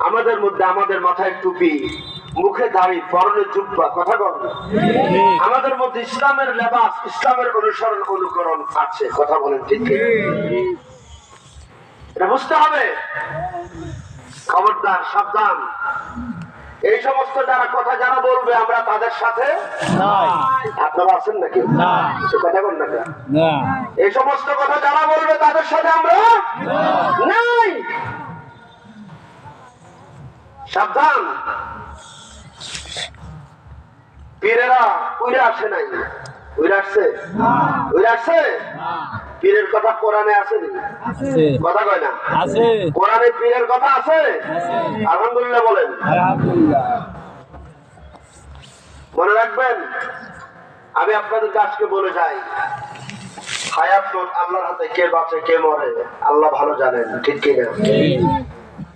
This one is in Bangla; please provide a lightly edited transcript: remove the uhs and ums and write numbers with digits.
আমাদের মধ্যে আমাদের মাথায় টুপি, মুখে দাড়ি, পরনে জুব্বা, কথা বলেন। আমাদের মধ্যে ইসলামের লেবাস, ইসলামের অনুসরণ অনুকরণ আছে, কথা বলেন ঠিক কি? এটা বুঝতে হবে। খবরদার, সাবধান। এই সমস্ত কথা যারা বলবে আমরা তাদের সাথে আপনারা আছেন নাকি? কথা বল না। এই সমস্ত কথা যারা বলবে তাদের সাথে আমরা নাই। সাবধান। পীরেরা উইরা আসে নাই, উইরা আসছে, উইরা আসছে। পীরের কথা কোরআনে আছে নি? কথা কয় না? কোরআনে পীরের কথা আছে? আলহামদুলিল্লাহ বলেন। মনে রাখবেন, আমি আপনাদের কাছকে বলে যাই, হায়াত আল্লাহর হাতে, কে বাঁচে কে মরে আল্লাহ ভালো জানেন, ঠিক কিনা?